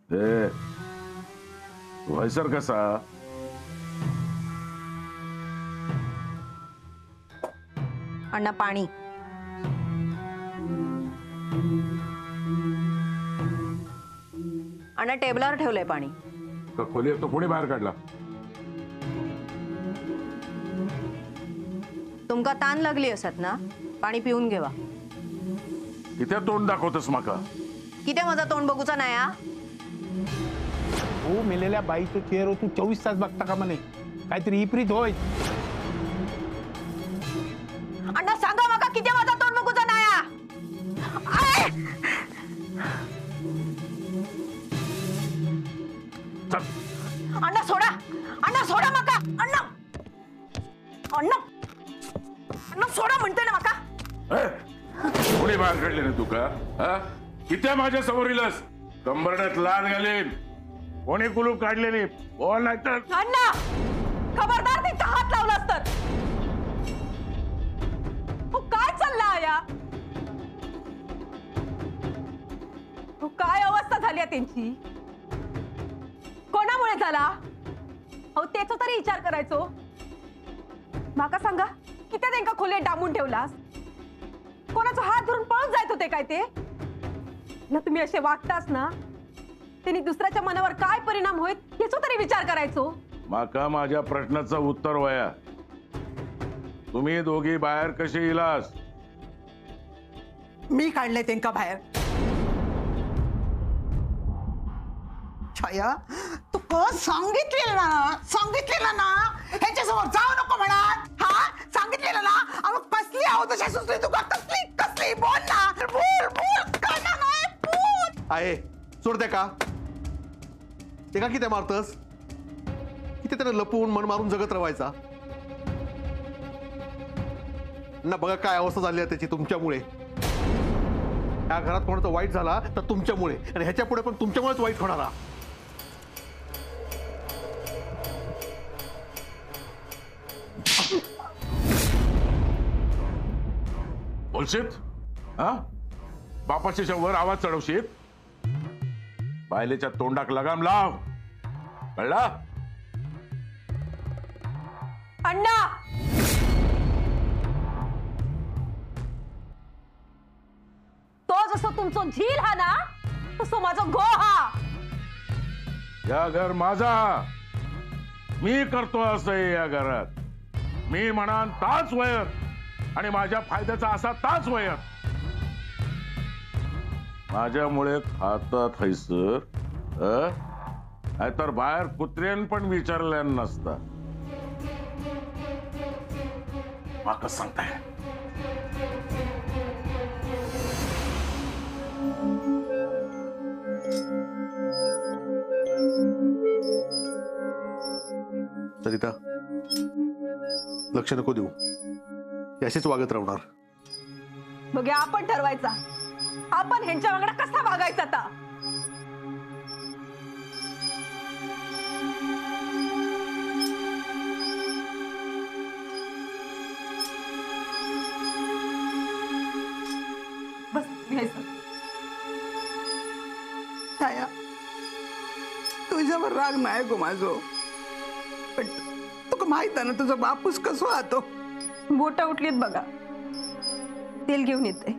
ते व्हायसर कसा? अण्णा पाणी. अण्णा टेबलावर ठेवलंय पाणी. खोली तो कोणी बाहेर काढला? तुमका ताण लागली असत ना, पाणी पिऊन घेवा. किती तोंड दाखवतस माका? किती माझा तोंड बघूचा नाही हा? हो मेलेल्या बाईचं चेहरा तू 24 तास बघता का म्हणे? काहीतरी विपरीत होय. अण्णा सांगा माका किती माझा तोंड बघूचा नाही हा? अण्णा सोडा, अण्णा सोडा माका. अण्णा अण्णा अण्णा सोडा म्हणते ना माका. कोणी बाहेर काढले ना तुका? किती माझ्या समोर इलस? कंबरड्यात लाद घालीन. कोणी कुलूप काढलेली? बोल नाही तर. अण्णा खबरदार तिचा हात लावलास तर. काय चालला या? काय अवस्था झाली आहे त्यांची? कोणामुळे झाला? अहो त्याचा तरी विचार करायचो. माका सांगा किती त्यांका खोले डांबून ठेवलास? कोणाचा हात धरून पळून जायत होते काय ते? ना तुम्ही असे वागतास ना, त्यांनी दुसऱ्याच्या मनावर काय परिणाम होईल याचा तरी विचार करायचो. माका माझ्या प्रश्नाचं उत्तर वया. तुम्ही दोघी बाहेर कशी इलास? मी काढले त्यांका बाहेर. छाया तू सांगितलेलं ना ह्याच्यासमोर जाऊ नको म्हणा. हा सांगितलेलं ना. अहो कसली आहो तशी सुचली तुका? कसली बोल ना. बोल काय नाही बोल. आहे सोड दे का? ते का किती मारतस? किती त्याने लपवून मन मारून जगत राहायचा ना. बघा काय अवस्था झाली आहे त्याची तुमच्यामुळे. या घरात कोणाचा वाईट झाला तर तुमच्यामुळे, आणि ह्याच्या पुढे पण तुमच्यामुळेच वाईट होणारा. बोलशीत? हा बापाच्या वर आवाज चढवशीत? बायलेच्या तोंडाक लगाम लाव. कळला? अण्णा तो जसं तुमचं झील हा ना, तसं माझं गो हा. या घर माझा. मी करतो असं या घरात. मी म्हणान ताच वयत आणि माझ्या फायद्याचा असा ताच वयत. माझ्यामुळे खातात हैसर नाहीतर बाहेर कुत्र्यान पण विचारल्या नसता. माका सांगताय सरिता लक्ष नको देऊ. अशीच वागत राहणार. बघा आपण ठरवायचा आपण ह्यांच्या वागडा कसा वागायचा आता. बस घ्यायचं. छाया तुझ्यावर राग नाही गो माझो, पण तुका माहित आहे ना तुझा बापूस कसो आतो. बोटा उठलीत बघा. तेल घेऊन येते.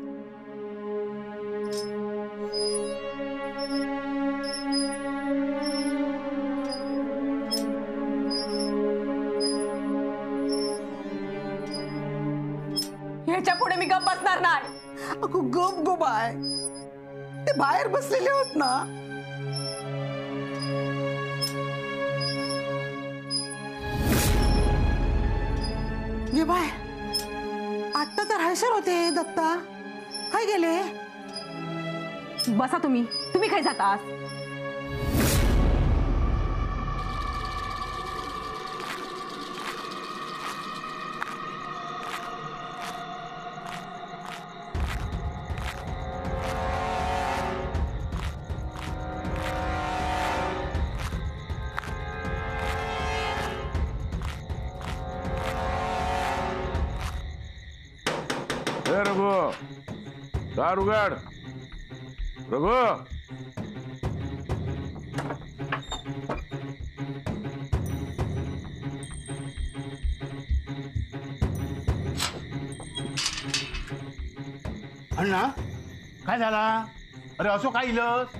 ह्याच्या पुढे मी गप बसणार नाही. अगो गप गो बाय. ते बाहेर बसलेले होत ना. ये बाय आता तर हैसर होते दत्ता. काय गेले? बसा तुम्ही. तुम्ही काय जातास? रघु दार उघड. रघु अण्णा काय झाला? अरे असो काय इलस?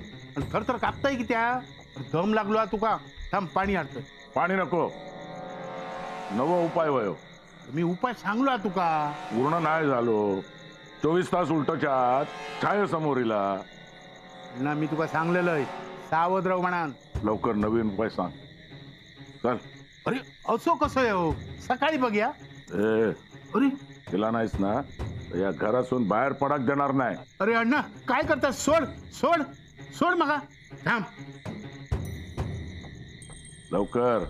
थर कापताय की त्या दम लागलो तुका. थांब पाणी आणतो. पाणी नको, नवं उपाय वयो. मी उपाय सांगलो तुका. पूर्ण नाही झालो. 24 तास उलटच्या आत छाय समोरीला. अण्णा मी तुका सांगलेलं आहे सावध राव म्हणान. लवकर नवीन उपाय सांग. चल. अरे असो कसं आहे हो? सकाळी बघूया. ए अरे तिला नाहीस ना या घरातून बाहेर पडाक देणार नाही. अरे अण्णा काय करता? सोड सोड सोड मगा. थांब. लवकर.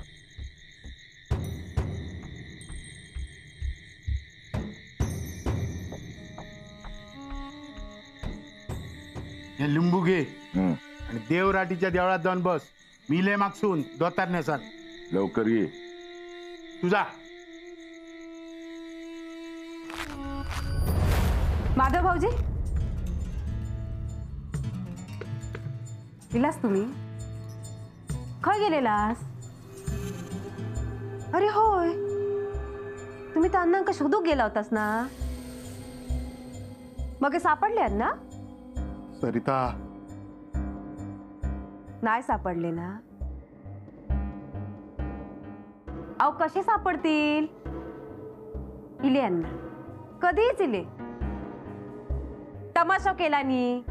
हे लिंबू घे हम्म. आणि देवराटीच्या देवळात जाऊन बस. मी लय मागसून दोतार नेसान. लवकर ये. तुझा माधव भाऊजी, इलास तुम्ही? खय गेलेलास? अरे होय, तुम्ही तर अण्णांका शोधूक गेला होतास ना. मग हे सापडले आहेत ना? सरिता, नाही सापडले ना? अहो कसे सापडतील? इले अण्णा कधीच इले. तमाशा केला नी,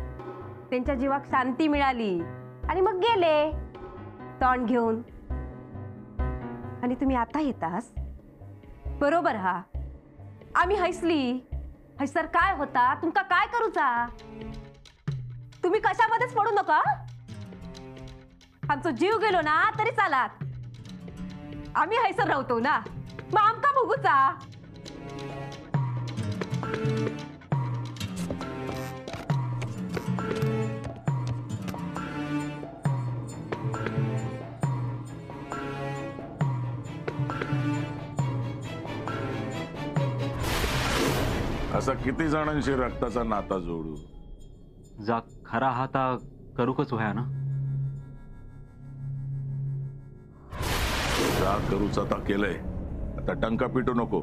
त्यांच्या जीवाक शांती मिळाली आणि मग गेले तोंड घेऊन. आणि तुम्ही आता येतास? बरोबर हा. आम्ही हैसली हैसर काय होता तुमका काय करूचा. तुम्ही कशामध्येच पडू नका. आमचा जीव गेलो ना तरी चालात. आम्ही हैसर राहतो ना, मग आमका बघूचा. असा किती जणांशी रक्ताचा नाता जोडू. जा खरा हाता करूकच व्हाया ना. जा करूच आता केलंय, आता टंका पिटू नको.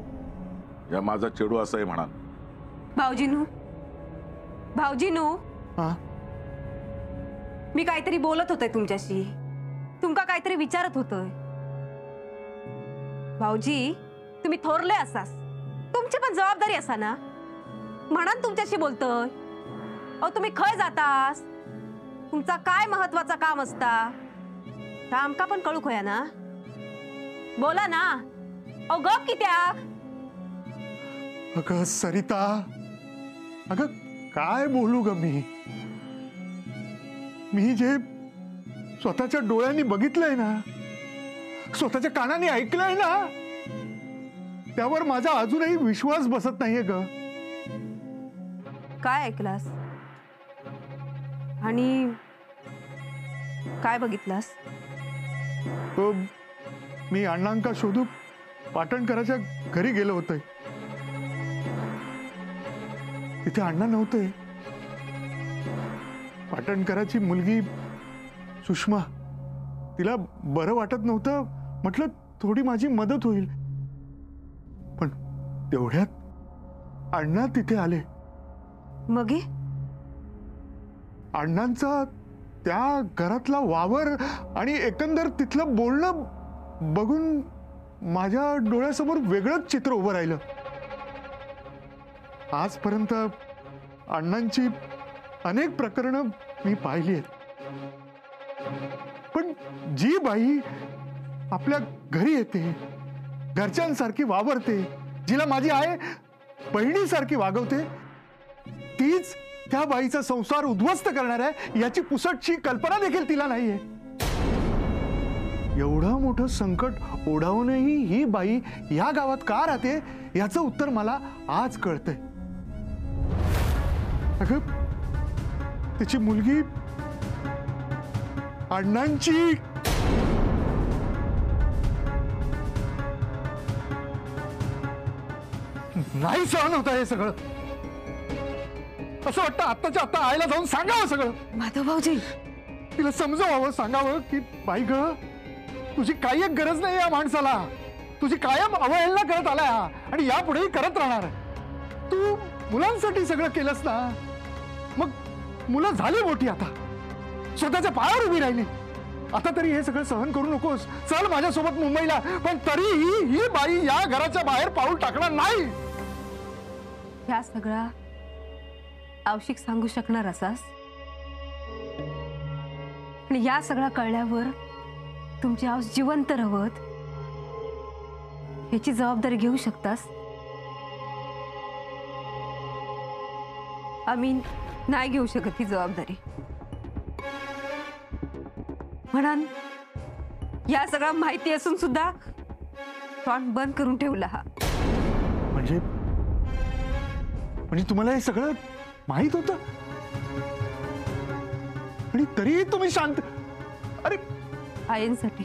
या माझा चेडू असंही म्हणा. भाऊजीनू, भाऊजीनू, हा मी काहीतरी बोलत होते तुमच्याशी. तुमका काहीतरी विचारत होतोय. भाऊजी तुम्ही थोरले असास, तुमची पण जबाबदारी असा ना. म्हणून तुमच्याशी बोलतोय. अहो तुम्ही खय जातास? तुमचा काय महत्वाचा काम असता तर आमका पण कळूक होया ना. बोला ना. अहो गप कित्याक? अगं सरिता, अगं काय बोलू ग मी. मी जे स्वतःच्या डोळ्यांनी बघितलंय ना, स्वतःच्या कानाने ऐकलंय ना, त्यावर माझा अजूनही विश्वास बसत नाहीये ग. काय ऐकलास आणि काय बघितलास? मी अण्णांका शोधू पाटणकराच्या घरी गेलो होते. तिथे अण्णा नव्हते. पाटणकराची मुलगी सुषमा, तिला बरं वाटत नव्हतं. म्हटलं थोडी माझी मदत होईल. पण तेवढ्यात अण्णा तिथे आले. मग हे? अण्णांचा त्या घरातला वावर आणि एकंदर तिथलं बोलणं बघून माझ्या डोळ्यासमोर वेगळंच चित्र उभं राहिलं. आजपर्यंत अण्णांची अनेक प्रकरणं मी पाहिली आहेत, पण जी बाई आपल्या घरी येते, घरच्यांसारखी वावरते, जिला माझी आई बहिणीसारखी वागवते, तीच त्या बाईचा संसार उद्ध्वस्त करणार आहे याची पुसटची कल्पना देखील तिला नाहीये. एवढं मोठं संकट ओढावूनही ही बाई या गावात का राहते याचं उत्तर मला आज कळतंय. अगं तिची मुलगी अण्णांची नाही सहन होत हे सगळं. असं वाटतं आत्ताच्या आत्ता आईला जाऊन सांगावं सगळं. माधव भाऊजी, तिला समजावं, सांगावं की बाई ग, तुझी काही एक गरज नाही या माणसाला. तुझी कायम अवहेलना करत आलाय आणि यापुढेही करत राहणार. तू मुलांसाठी सगळं केलंस ना. मग मुलं झाली मोठी आता, स्वतःच्या पायावर उभी राहिली. आता तरी हे सगळं सहन करू नकोस. चल माझ्यासोबत मुंबईला. पण तरीही ही बाई या घराच्या बाहेर पाऊल टाकणार नाही. ह्या सगळा आवशिक सांगू शकणार असास? आणि या सगळा कळल्यावर तुमची आऊस जिवंत रवत याची जबाबदारी घेऊ शकतास? आम्ही नाही घेऊ शकत ही जबाबदारी. म्हणा या सगळा माहिती असून सुद्धा तोंड बंद करून ठेवला हा. म्हणजे तुम्हाला हे सगळं माहित होतं आणि तरीही तुम्ही शांत? अरे आयनसाठी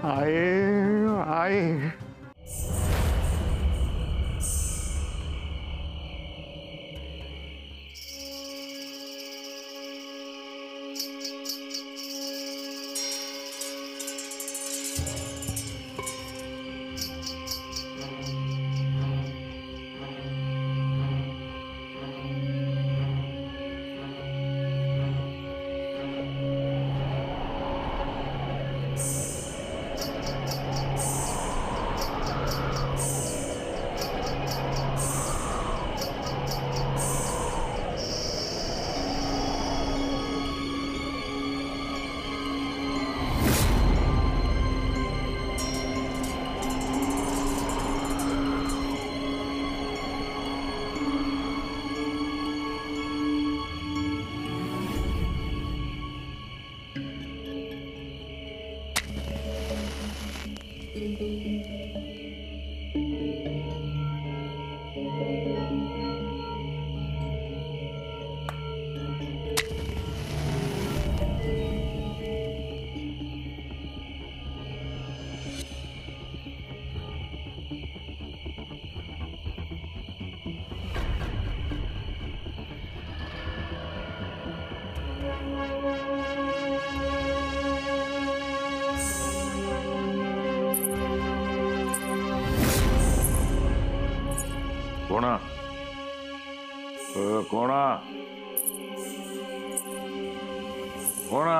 आहे. कोणा कोणा कोणा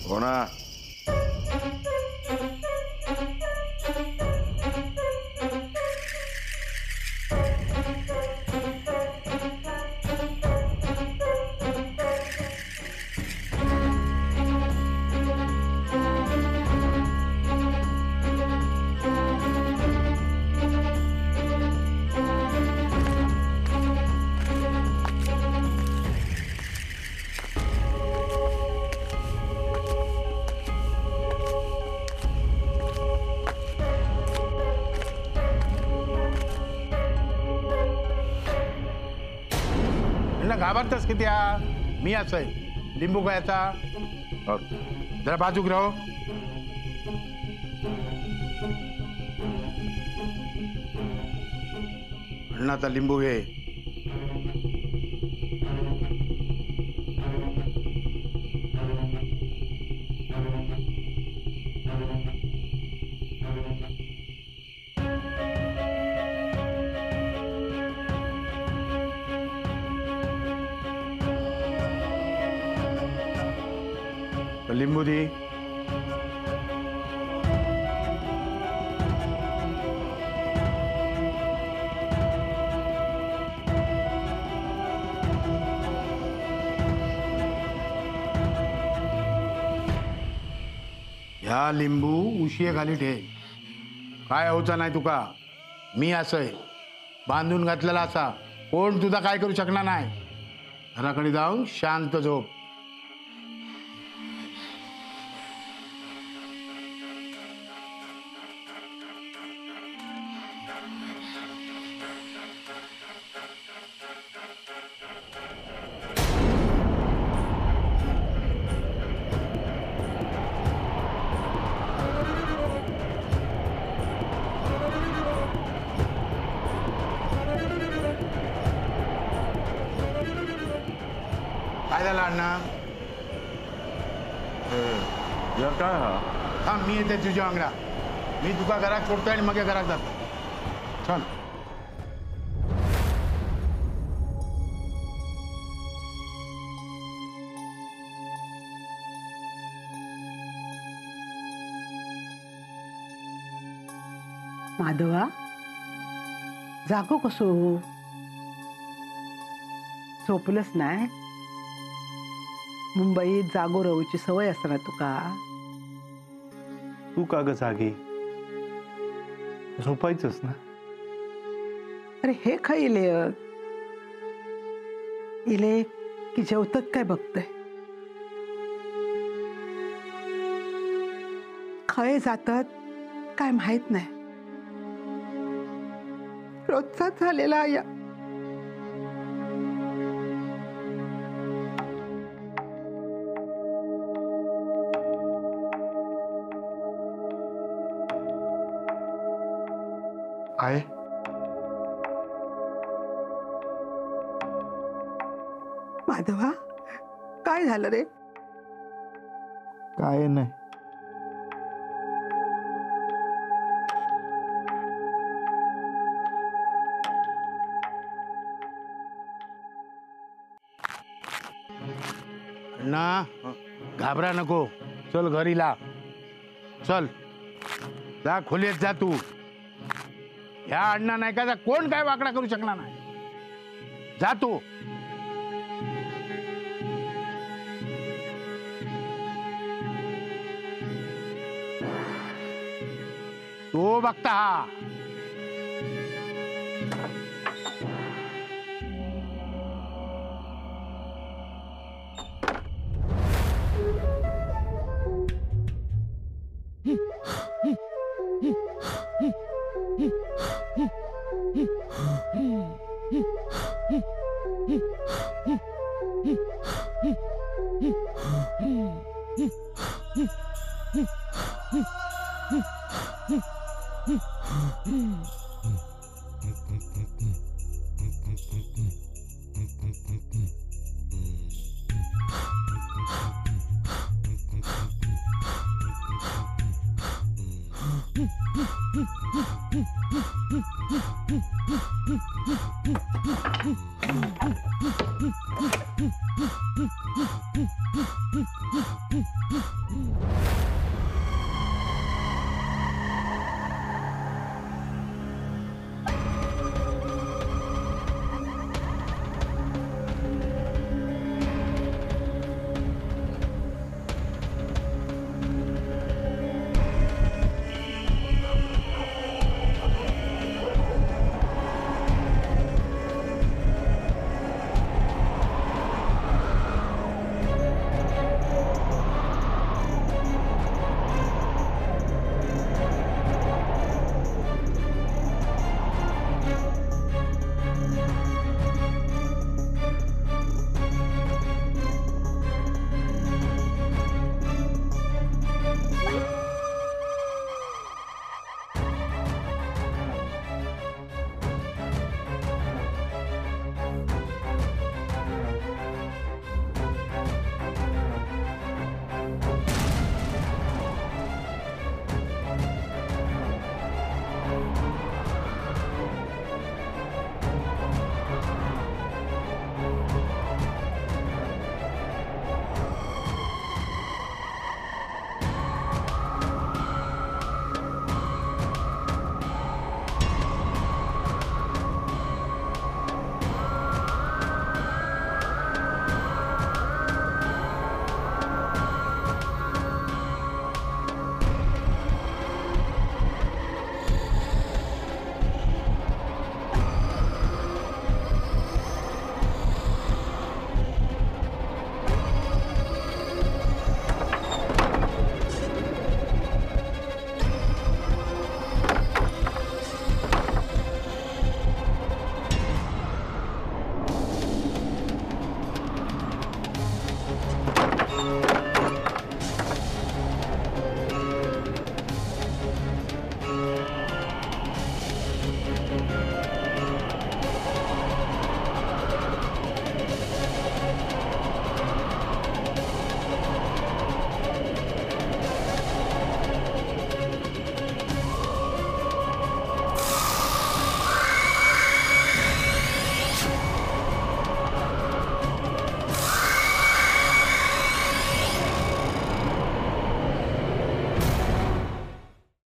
कोणा घाबरतस किती? मी असं आहे लिंबू गायचा. जरा बाजूक राहो. अण्णाचा लिंबू घे. लिंबू दे. ह्या लिंबू उशिये खाली ठे. काय होता नाही तुका. मी असंय बांधून घातलेला असा कोण तुझा काय करू शकणार नाही. घराकडे जाऊन शांत झोप. अण्णा या काय हा थांब मी येते तुझ्या वांगडा. मी तुका घरात सोडतोय आणि मग घरात जातो. चल. माधवा जागो कसो झोपलंच नाही. मुंबईत जागो राहूची सवय असणार तुका. तू का ग जागी झोपायचंच ना. अरे हे काय इले की जेवतात काय बघतय. खय जातात काय माहित नाही. रोजचाच झालेला या आहे माधवा काय झालं रे. काय नाही. अण्णा घाबरा नको. चल घरी ला. चल जा खोलीत जा तू. ह्या अण्णा नाही का कोण काय वाकडा करू शकणार नाही. जा तू. तो बघता हा.